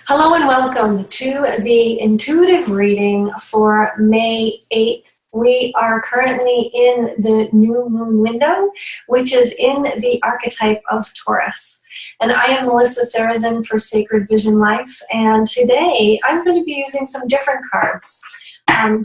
Hello and welcome to the intuitive reading for May 8th. We are currently in the new moon window, which is in the archetype of Taurus. And I am Melissa Sarrazin for Sacred Vision Life, and today I'm going to be using some different cards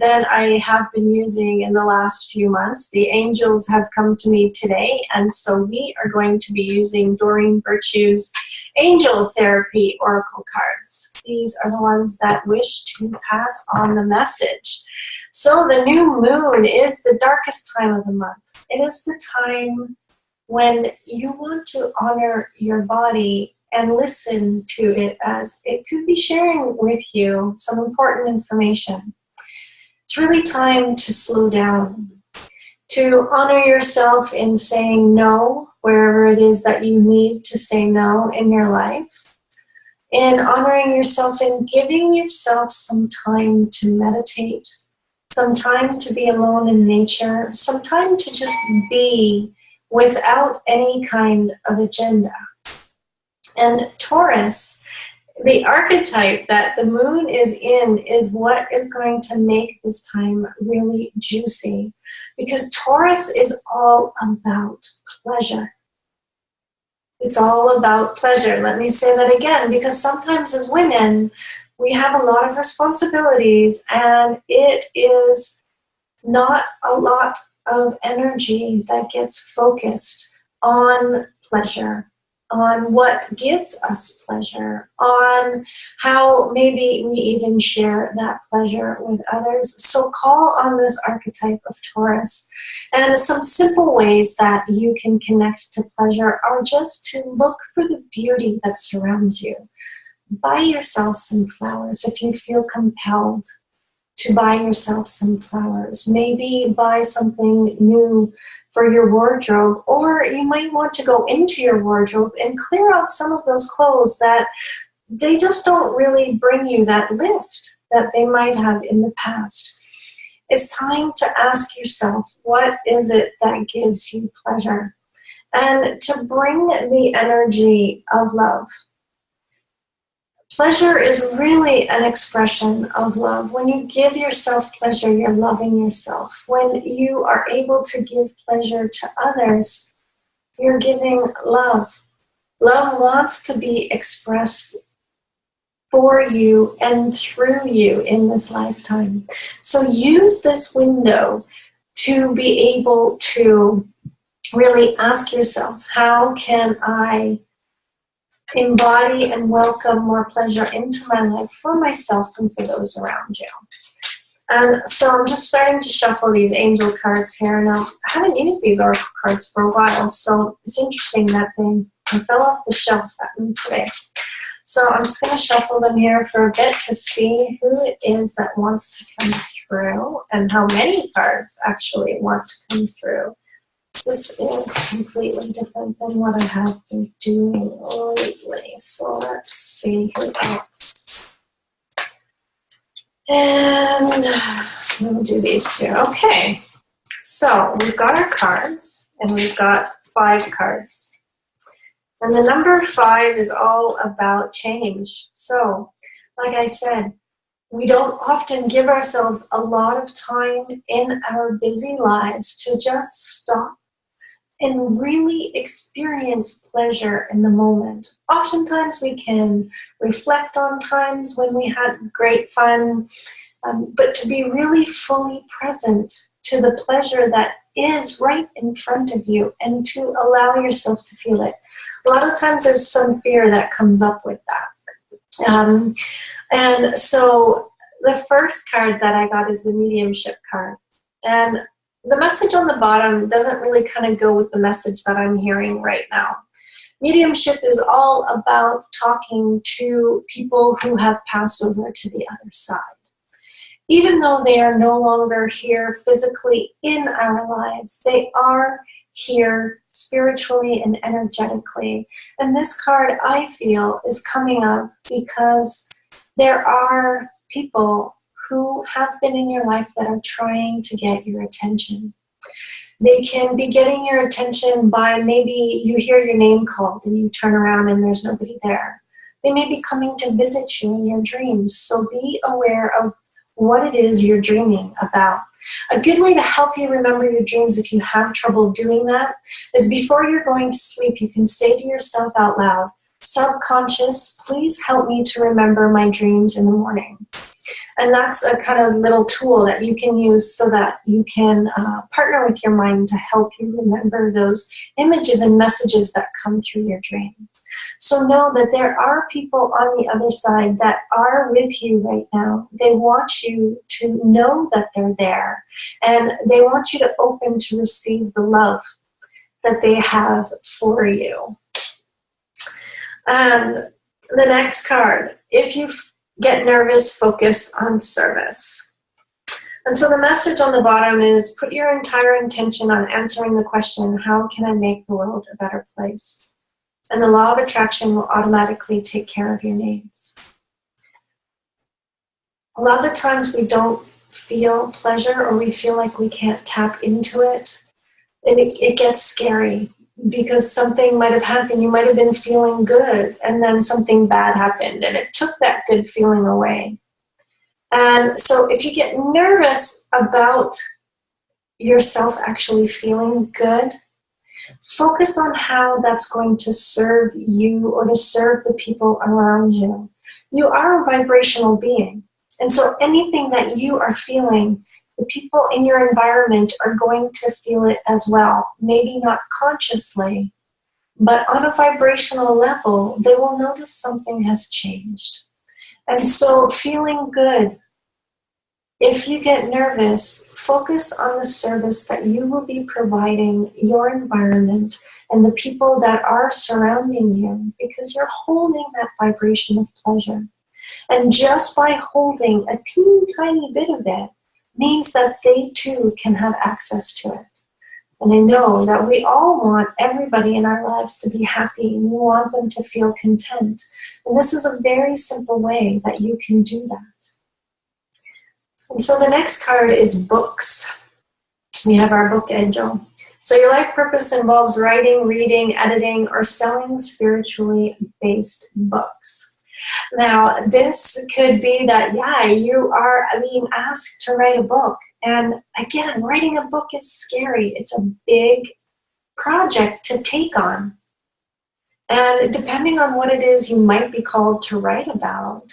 that I have been using in the last few months. The angels have come to me today, and so we are going to be using Doreen Virtue's Angel Therapy Oracle cards. These are the ones that wish to pass on the message. So the new moon is the darkest time of the month. It is the time when you want to honor your body and listen to it as it could be sharing with you some important information. It's really time to slow down, to honor yourself in saying no wherever it is that you need to say no in your life, and honoring yourself in giving yourself some time to meditate, some time to be alone in nature, some time to just be without any kind of agenda. And Taurus, the archetype that the moon is in, is what is going to make this time really juicy, because Taurus is all about pleasure. It's all about pleasure. Let me say that again, because sometimes as women, we have a lot of responsibilities, and it is not a lot of energy that gets focused on pleasure, on what gives us pleasure, on how maybe we even share that pleasure with others. So call on this archetype of Taurus. And some simple ways that you can connect to pleasure are just to look for the beauty that surrounds you. Buy yourself some flowers if you feel compelled to buy yourself some flowers. Maybe buy something new for your wardrobe, or you might want to go into your wardrobe and clear out some of those clothes that they just don't really bring you that lift that they might have in the past. It's time to ask yourself, what is it that gives you pleasure? And to bring the energy of love. Pleasure is really an expression of love. When you give yourself pleasure, you're loving yourself. When you are able to give pleasure to others, you're giving love. Love wants to be expressed for you and through you in this lifetime. So use this window to be able to really ask yourself, how can I embody and welcome more pleasure into my life for myself and for those around you? And so I'm just starting to shuffle these angel cards here. Now, I haven't used these oracle cards for a while, so it's interesting that they fell off the shelf today. So I'm just going to shuffle them here for a bit to see who it is that wants to come through and how many cards actually want to come through. This is completely different than what I have been doing lately. So let's see who else. And we'll do these two. Okay. So we've got our cards, and we've got 5 cards. And the number 5 is all about change. So, like I said, we don't often give ourselves a lot of time in our busy lives to just stop and really experience pleasure in the moment. Oftentimes we can reflect on times when we had great fun, but to be really fully present to the pleasure that is right in front of you and to allow yourself to feel it. A lot of times there's some fear that comes up with that. And so the first card that I got is the mediumship card. And the message on the bottom doesn't really kind of go with the message that I'm hearing right now. Mediumship is all about talking to people who have passed over to the other side. Even though they are no longer here physically in our lives, they are here spiritually and energetically. And this card, I feel, is coming up because there are people who have been in your life that are trying to get your attention. They can be getting your attention by maybe you hear your name called and you turn around and there's nobody there. They may be coming to visit you in your dreams. So be aware of what it is you're dreaming about. A good way to help you remember your dreams if you have trouble doing that is before you're going to sleep, you can say to yourself out loud, subconscious, please help me to remember my dreams in the morning. And that's a kind of little tool that you can use so that you can partner with your mind to help you remember those images and messages that come through your dream. So know that there are people on the other side that are with you right now. They want you to know that they're there, and they want you to open to receive the love that they have for you. And the next card, if you get nervous, focus on service. And so the message on the bottom is put your entire intention on answering the question, how can I make the world a better place? And the law of attraction will automatically take care of your needs. A lot of the times we don't feel pleasure, or we feel like we can't tap into it, and it gets scary because something might have happened. You might have been feeling good, and then something bad happened, and it took that good feeling away. And so if you get nervous about yourself actually feeling good, focus on how that's going to serve you or to serve the people around you. You are a vibrational being. And so anything that you are feeling, the people in your environment are going to feel it as well. Maybe not consciously, but on a vibrational level, they will notice something has changed. And so feeling good, if you get nervous, focus on the service that you will be providing your environment and the people that are surrounding you, because you're holding that vibration of pleasure. And just by holding a teeny tiny bit of it means that they too can have access to it. And I know that we all want everybody in our lives to be happy, and we want them to feel content. And this is a very simple way that you can do that. And so the next card is books. We have our book angel. So your life purpose involves writing, reading, editing, or selling spiritually based books. Now, this could be that, you are being asked to write a book. And again, writing a book is scary. It's a big project to take on. And depending on what it is you might be called to write about,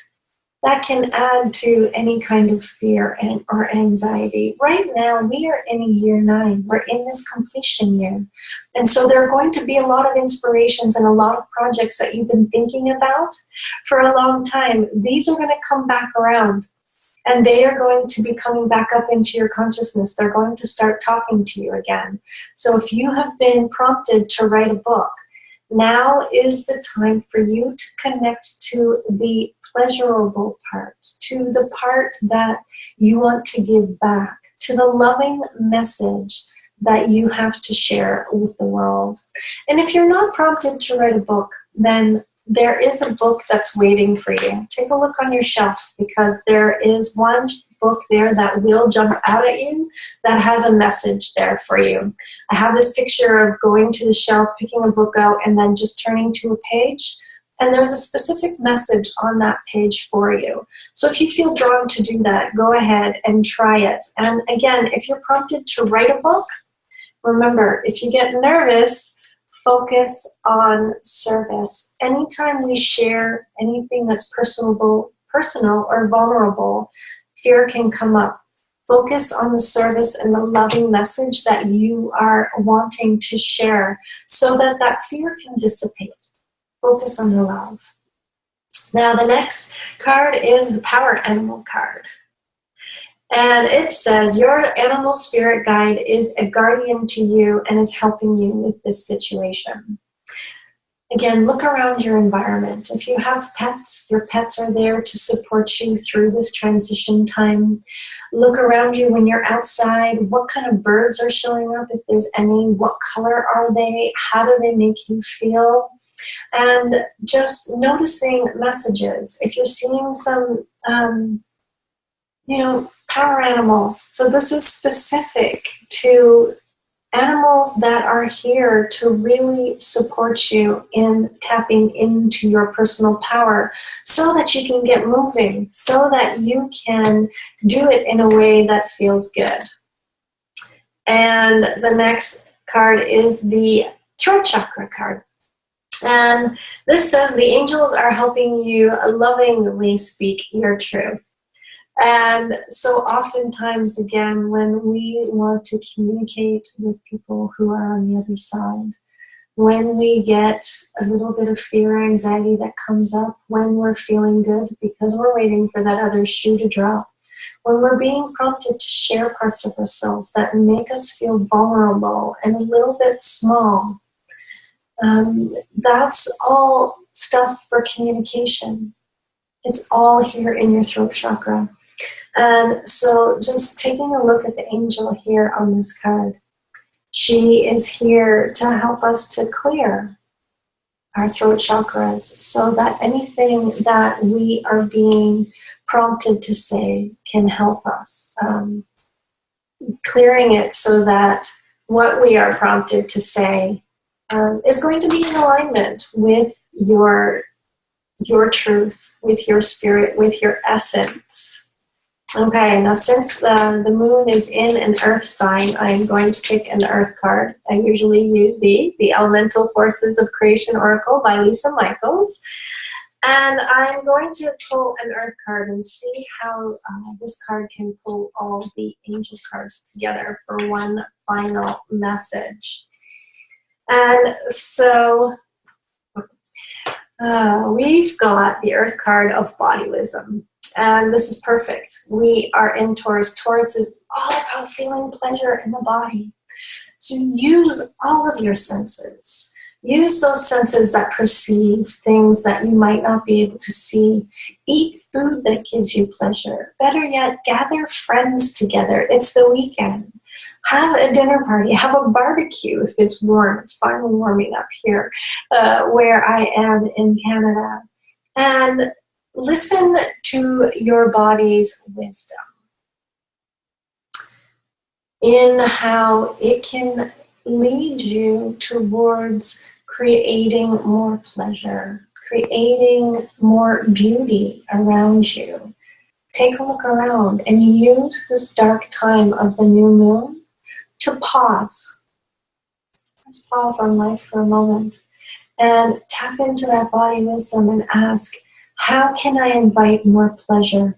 that can add to any kind of fear or anxiety. Right now, we are in year 9. We're in this completion year. And so there are going to be a lot of inspirations and a lot of projects that you've been thinking about for a long time. These are going to come back around, and they are going to be coming back up into your consciousness. They're going to start talking to you again. So if you have been prompted to write a book, now is the time for you to connect to the pleasurable part, to the part that you want to give back, to the loving message that you have to share with the world. And if you're not prompted to write a book, then there is a book that's waiting for you. Take a look on your shelf, because there is one book there that will jump out at you that has a message there for you. I have this picture of going to the shelf, picking a book out, and then just turning to a page. And there's a specific message on that page for you. So if you feel drawn to do that, go ahead and try it. And again, if you're prompted to write a book, remember, if you get nervous, focus on service. Anytime we share anything that's personal or vulnerable, fear can come up. Focus on the service and the loving message that you are wanting to share so that that fear can dissipate. Focus on the love. Now the next card is the Power Animal card. And it says, your animal spirit guide is a guardian to you and is helping you with this situation. Again, look around your environment. If you have pets, your pets are there to support you through this transition time. Look around you when you're outside. What kind of birds are showing up, if there's any? What color are they? How do they make you feel? And just noticing messages. If you're seeing some, power animals. So this is specific to animals that are here to really support you in tapping into your personal power so that you can get moving, so that you can do it in a way that feels good. And the next card is the throat chakra card. And this says the angels are helping you lovingly speak your truth. And so oftentimes, again, when we want to communicate with people who are on the other side, when we get a little bit of fear or anxiety that comes up, when we're feeling good because we're waiting for that other shoe to drop, when we're being prompted to share parts of ourselves that make us feel vulnerable and a little bit small, that's all stuff for communication. It's all here in your throat chakra. And so just taking a look at the angel here on this card, she is here to help us to clear our throat chakras so that anything that we are being prompted to say can help us. Clearing it so that what we are prompted to say is going to be in alignment with your truth, with your spirit, with your essence. Okay, now since the moon is in an earth sign, I'm going to pick an earth card. I usually use the Elemental Forces of Creation Oracle by Lisa Michaels. And I'm going to pull an earth card and see how this card can pull all the angel cards together for one final message. And so we've got the earth card of body wisdom. And this is perfect. We are in Taurus. Taurus is all about feeling pleasure in the body. So use all of your senses. Use those senses that perceive things that you might not be able to see. Eat food that gives you pleasure. Better yet, gather friends together. It's the weekend. Have a dinner party. Have a barbecue if it's warm. It's finally warming up here where I am in Canada. And listen to your body's wisdom in how it can lead you towards creating more pleasure, creating more beauty around you. Take a look around and use this dark time of the new moon to pause. Just pause on life for a moment and tap into that body wisdom and ask, how can I invite more pleasure?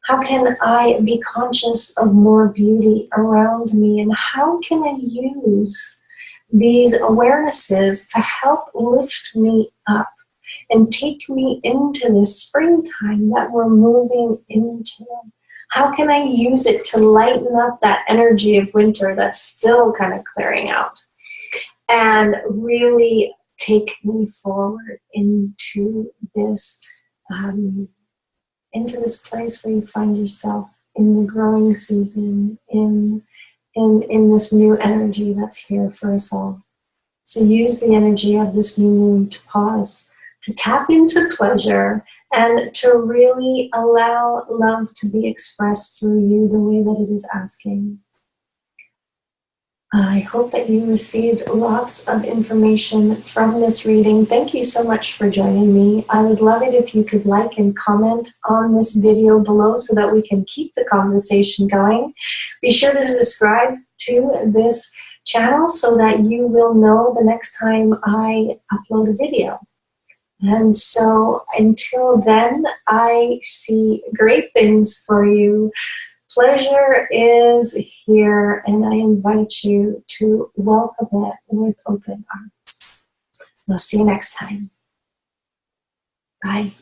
How can I be conscious of more beauty around me? And how can I use these awarenesses to help lift me up and take me into this springtime that we're moving into? How can I use it to lighten up that energy of winter that's still kind of clearing out and really take me forward into this place where you find yourself in the growing season, in this new energy that's here for us all. So use the energy of this new moon to pause, to tap into pleasure, and to really allow love to be expressed through you the way that it is asking. I hope that you received lots of information from this reading. Thank you so much for joining me. I would love it if you could like and comment on this video below so that we can keep the conversation going. Be sure to subscribe to this channel so that you will know the next time I upload a video. And so until then, I see great things for you. Pleasure is here, and I invite you to welcome it with open arms. We'll see you next time. Bye.